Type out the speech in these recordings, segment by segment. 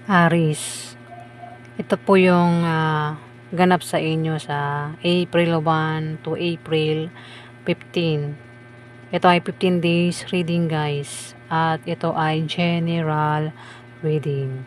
Aris, ito po yung ganap sa inyo sa April 1 to April 15. Ito ay 15 days reading guys. At ito ay general reading.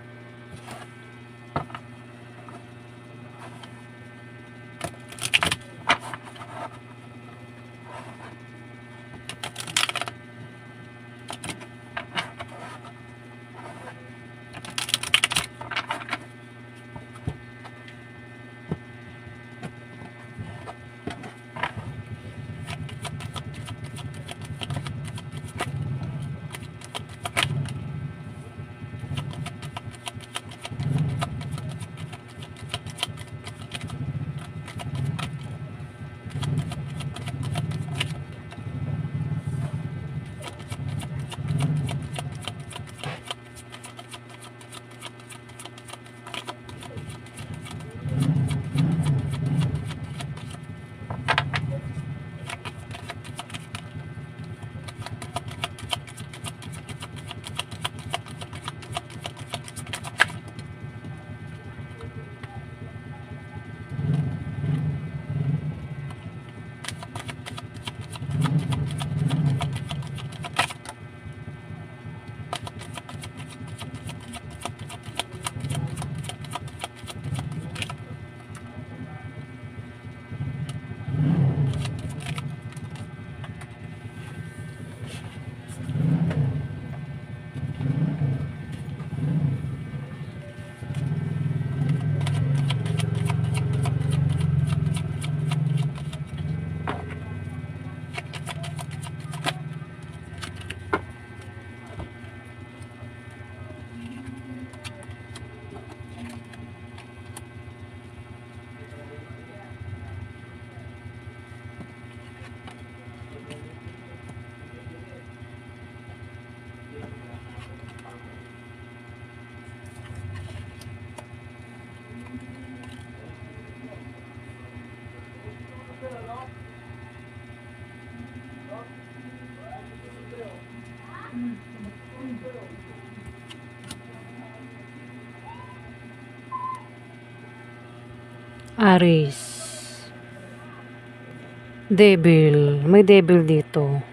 Aris, devil, may devil dito.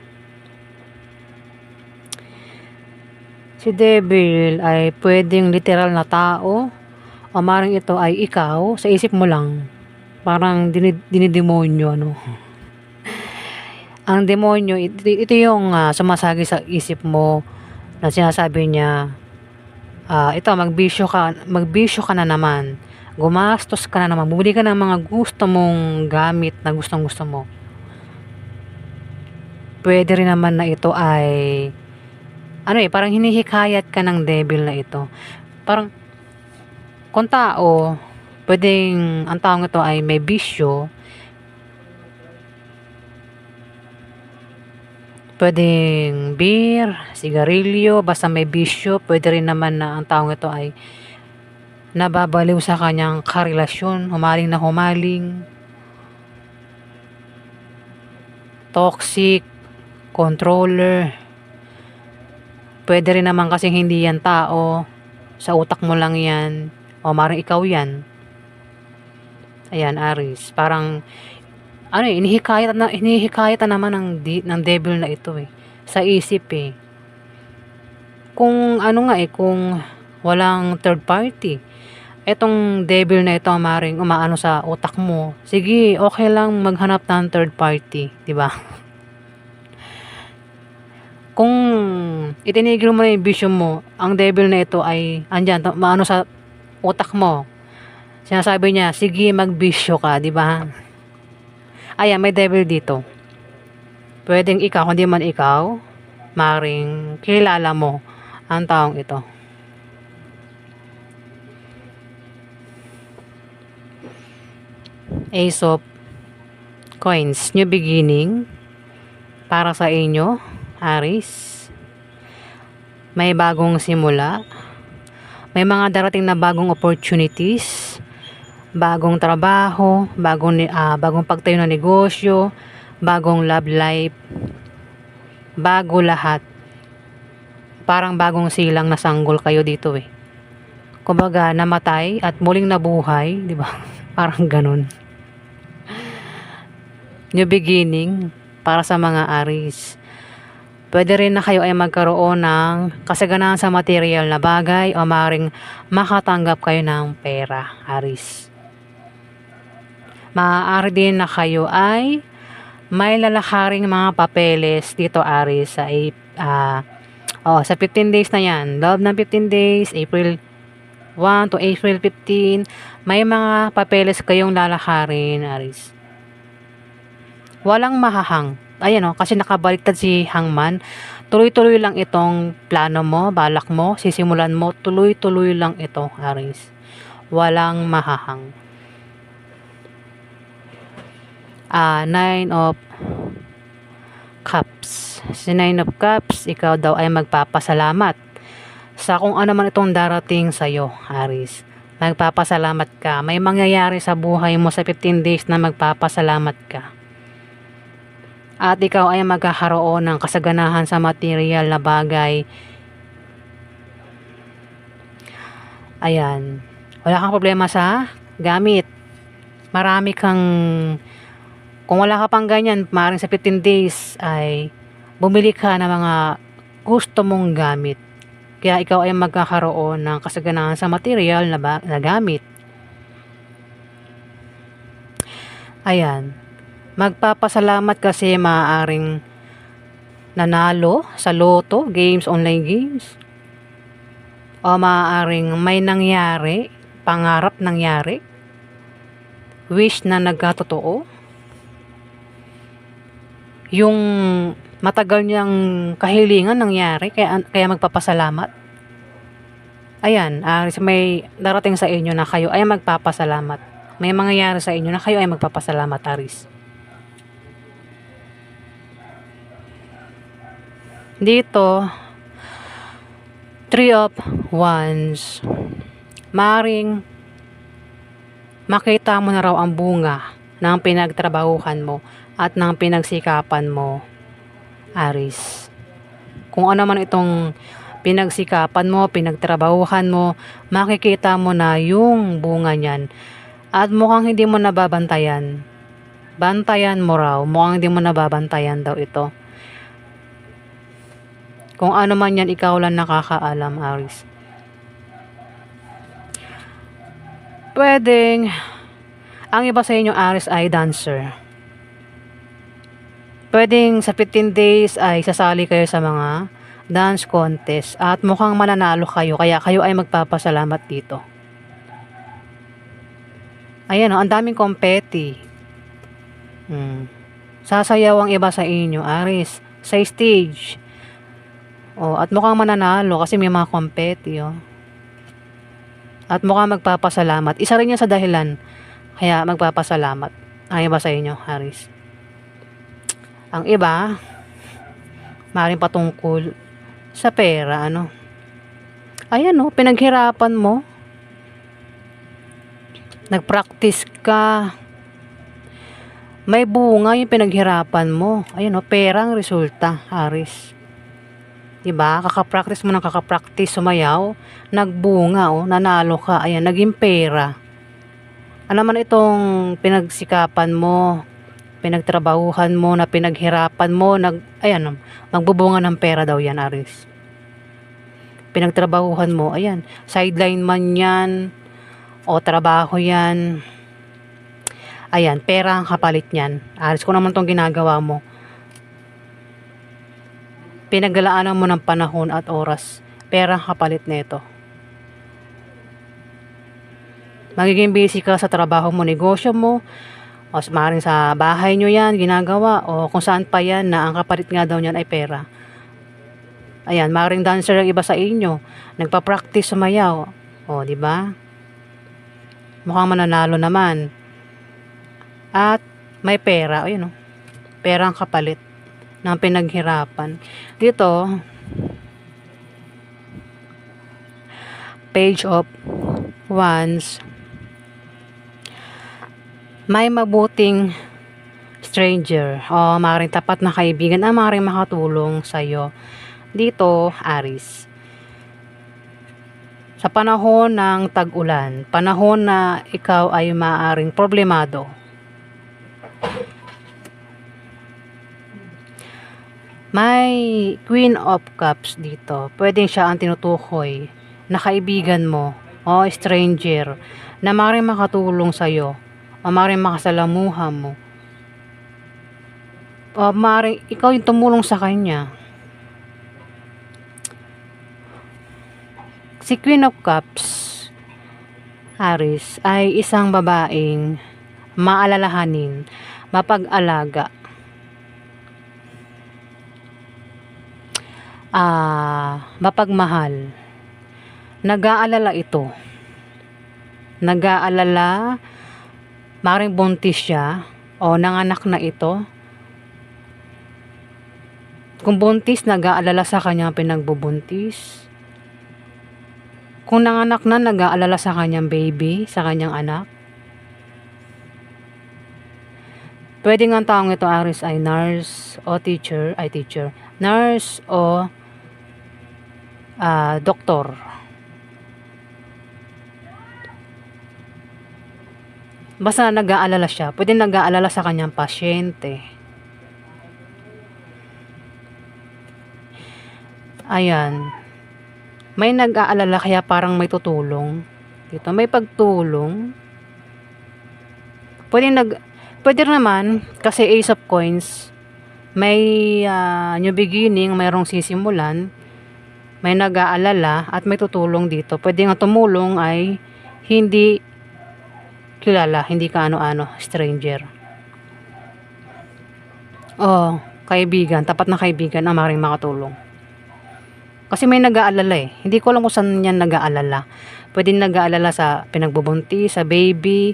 Si devil ay pwedeng literal na tao o maring ito ay ikaw sa isip mo lang. Parang dinidemonyo ano. Ang demonyo, ito yung sumasagi sa isip mo na sinasabi niya, ito magbisyo ka na naman. Gumastos ka na naman. Bumili ka ng mga gusto mong gamit na gustong-gusto mo. Pwede rin naman na ito ay parang hinihikayat ka ng devil na ito. Parang kung tao, pwedeng ang taong ito ay may bisyo. Pwedeng beer, sigarilyo, basta may bisyo. Pwede rin naman na ang taong ito ay nababaliw sa kanyang karelasyon, humaling na humaling, toxic, controller. Pwede rin naman kasi hindi yan tao, sa utak mo lang yan, o maring ikaw yan. Ayan, Aris, parang inihikayat na naman ng devil na ito sa isip kung kung walang third party, etong devil na ito maring umaano sa utak mo, sige, okay lang maghanap ng third party, di ba? Kung itinigil mo na yung vision mo, ang devil na ito ay andyan, maano sa utak mo. Sinasabi niya, sige, magbisyo ka, di ba? Ayan, may devil dito. Pwedeng ikaw, kundi man ikaw, maring kilala mo ang taong ito. Ace of Coins, new beginning para sa inyo, Aris. May bagong simula. May mga darating na bagong opportunities, bagong trabaho, bagong pagtayo ng negosyo, bagong love life, bago lahat. Parang bagong silang na sanggol kayo dito Kumbaga, namatay at muling nabuhay, di ba? Parang ganun. New beginning para sa mga Aries. Pwede rin na kayo ay magkaroon ng kasaganahan sa material na bagay o maaaring makatanggap kayo ng pera, Aries. Maaari din na kayo ay may lalakaring mga papeles dito, Aries, sa 15 days na yan. Loob ng 15 days, April 1 to April 15, may mga papeles kayong lalakarin, Aries. Walang mahahang. Ayan kasi nakabaliktad si Hangman. Tuloy-tuloy lang itong plano mo, balak mo, sisimulan mo, tuloy-tuloy lang ito, Aries. Walang mahahang. 9 of Cups. Si 9 of Cups, ikaw daw ay magpapasalamat sa kung ano man itong darating sa'yo, Aries. Magpapasalamat ka. May mangyayari sa buhay mo sa 15 days na magpapasalamat ka. At ikaw ay magkakaroon ng kasaganahan sa material na bagay. Ayan. Wala kang problema sa gamit. Marami kang, kung wala ka pang ganyan, maaaring sa 15 days ay bumili ka ng mga gusto mong gamit. Kaya ikaw ay magkakaroon ng kasaganahan sa material na gamit. Ayan. Magpapasalamat kasi maaaring nanalo sa loto, games, online games. O maaaring may nangyari, pangarap nangyari, wish na nagkatotoo. Yung matagal niyang kahilingan nangyari, kaya magpapasalamat. Ayan, may darating sa inyo na kayo ay magpapasalamat. May mangyayari sa inyo na kayo ay magpapasalamat, Aries. Dito, 3 of Wands. Maring makita mo na raw ang bunga ng pinagtrabahuhan mo at ng pinagsikapan mo, Aries. Kung ano man itong pinagsikapan mo, pinagtrabahuhan mo, makikita mo na yung bunga niyan. At mukhang hindi mo nababantayan. Bantayan mo raw, mukhang hindi mo nababantayan daw ito. Kung ano man yan, ikaw lang nakakaalam, Aries. Pwedeng, ang iba sa inyo, Aries, ay dancer. Pwedeng sa 15 days ay sasali kayo sa mga dance contest at mukhang mananalo kayo, kaya kayo ay magpapasalamat dito. Ayan ang daming competi. Sasayaw ang iba sa inyo, Aries, sa stage. At mukhang mananalo kasi may mga competi, At mukhang magpapasalamat. Isa rin yan sa dahilan kaya magpapasalamat ang iba sa inyo, Aries. Ang iba, maaaring patungkol sa pera, Ayan, pinaghirapan mo. Nagpractice ka. May bunga yung pinaghirapan mo. Ayan, pera ang resulta, Aries. Diba? Kakapractice mo ng kakapractice sumayaw, nagbunga, nanalo ka, ayan, naging pera. Ano man itong pinagsikapan mo, pinagtrabahuhan mo, na pinaghirapan mo, magbubunga ng pera daw yan, Aries. Pinagtrabahuhan mo, ayan, sideline man yan, o trabaho yan, ayan, pera ang kapalit yan, Aries. Kung naman itong ginagawa mo, pinaglalaanan mo ng panahon at oras, pera kapalit nito. Magiging busy ka sa trabaho mo, negosyo mo, o maaaring sa bahay nyo yan, ginagawa, o kung saan pa yan na ang kapalit nga daw niyan ay pera. Ayan, maaaring dancer ang iba sa inyo, nagpa-practice sumayaw, diba? Mukhang mananalo naman. At may pera, pera ang kapalit ng pinaghirapan. Dito, Page of Wands. May mabuting stranger o maaaring tapat na kaibigan na maaaring makatulong sa'yo. Dito, Aries. Sa panahon ng tag-ulan, panahon na ikaw ay maaaring problemado. May Queen of Cups dito. Pwedeng siya ang tinutukoy na kaibigan mo o stranger na maaaring makatulong sa'yo o maaaring makasalamuha mo o maaaring ikaw yung tumulong sa kanya. Si Queen of Cups, Aries, ay isang babaeng maalalahanin, mapag-alaga, mapagmahal. Nag-aalala ito. Nag-aalala, maaaring buntis siya o nanganak na ito. Kung buntis, nag-aalala sa kanyang pinagbubuntis. Kung nanganak na, nag-aalala sa kanyang baby, sa kanyang anak. Pwede nga ang taong ito, Aries, ay nurse o teacher, nurse o doktor. Basta nag-aalala siya. Pwede nag-aalala sa kanyang pasyente. Ayan. May nag-aalala kaya parang may tutulong. Dito may pagtulong. Pwede naman kasi Ace of Coins. May new beginning, mayroong sisimulan. May nag-aalala at may tutulong dito. Pwede nga tumulong ay hindi kilala, hindi ka ano-ano, stranger. O kaibigan, tapat na kaibigan ang maaaring makatulong. Kasi may nag-aalala eh. Hindi ko alam kung saan yan nag-aalala. Pwede nag-aalala sa pinagbubuntis, sa baby,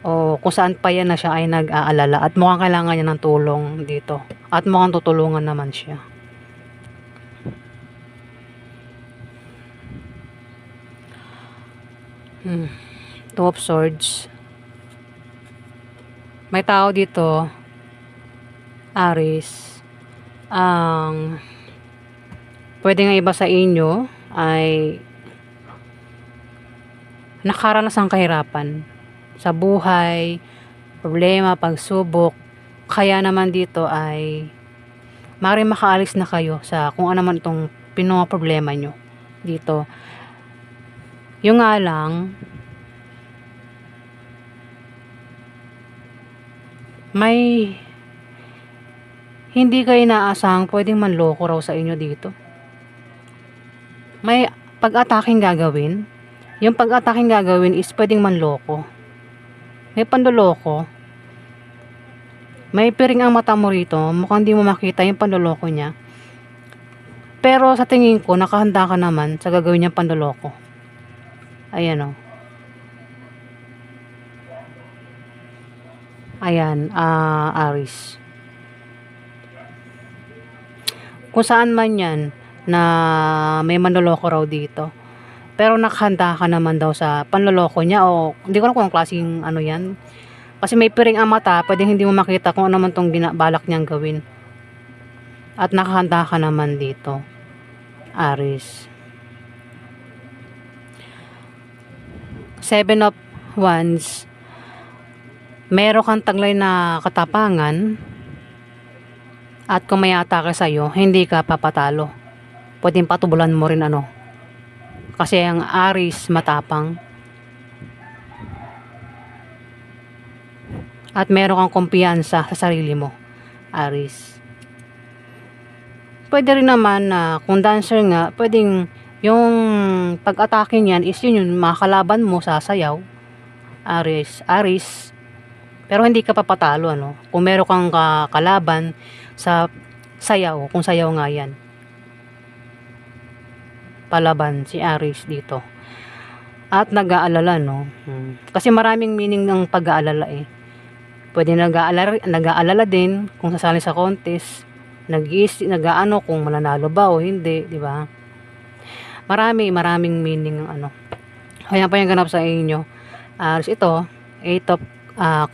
o kung saan pa yan na siya ay nag-aalala. At mukhang kailangan niya ng tulong dito. At mukhang tutulungan naman siya. Two of Swords. May tao dito, Aries, ang pwede nga iba sa inyo ay nakaranas ng kahirapan sa buhay, problema, pagsubok. Kaya naman dito ay maaaring makaalis na kayo sa kung ano man itong problema nyo dito. Yung nga lang, may hindi kayo inaasahang pwedeng manloko raw sa inyo dito. May pag-ataking gagawin. Yung pag-ataking gagawin is pwedeng manloko. May panloloko. May piring ang mata mo rito. Mukhang di mo makita yung panloloko niya. Pero sa tingin ko, nakahanda ka naman sa gagawin niyang panloloko. Ayan o. Ayan, Aries. Kung saan man yan, na may manloloko raw dito. Pero nakahanda ka naman daw sa panloloko niya o hindi ko alam kung anong klaseng ano yan. Kasi may piring ang mata, pwedeng hindi mo makita kung ano man tong balak niyang gawin. At nakahanda ka naman dito, Aries. Seven of Wands. Meron kang taglay na katapangan at kung may atake sa'yo, hindi ka papatalo. Pwedeng patubulan mo rin ano. Kasi ang Aries matapang. At meron kang kumpiyansa sa sarili mo, Aries. Pwede rin naman na kung dancer nga, pwedeng yung pag-atake niyan is yun yung makakalaban mo sa sayaw, Aries. Pero hindi ka papatalo ano. Kung meron kang kalaban sa sayaw, kung sayaw nga yan. Palaban si Aries dito. At nag-aalala no. Kasi maraming meaning ng pag-aalala eh. Pwede nag-aalala din kung sasali sa contest. Nag-aano kung mananalo ba o hindi, di ba? Maraming meaning ng ano. Kaya pa yung ganap sa inyo. Ito, 8 of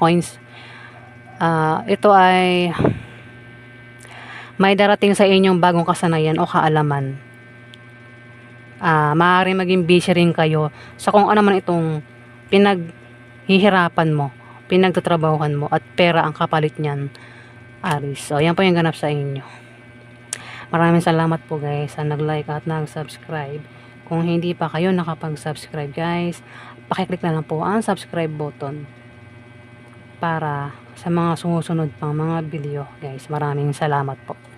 coins. Ito ay may darating sa inyong bagong kasanayan o kaalaman. Maaaring maging busy rin kayo sa kung ano man itong pinaghihirapan mo, pinagtatrabahuhan mo at pera ang kapalit niyan, Aris. So, yan po yung ganap sa inyo. Maraming salamat po guys sa nag-like at nag-subscribe. Kung hindi pa kayo nakapag-subscribe guys, pakiclick na lang po ang subscribe button para sa mga sumusunod pang mga video guys. Maraming salamat po.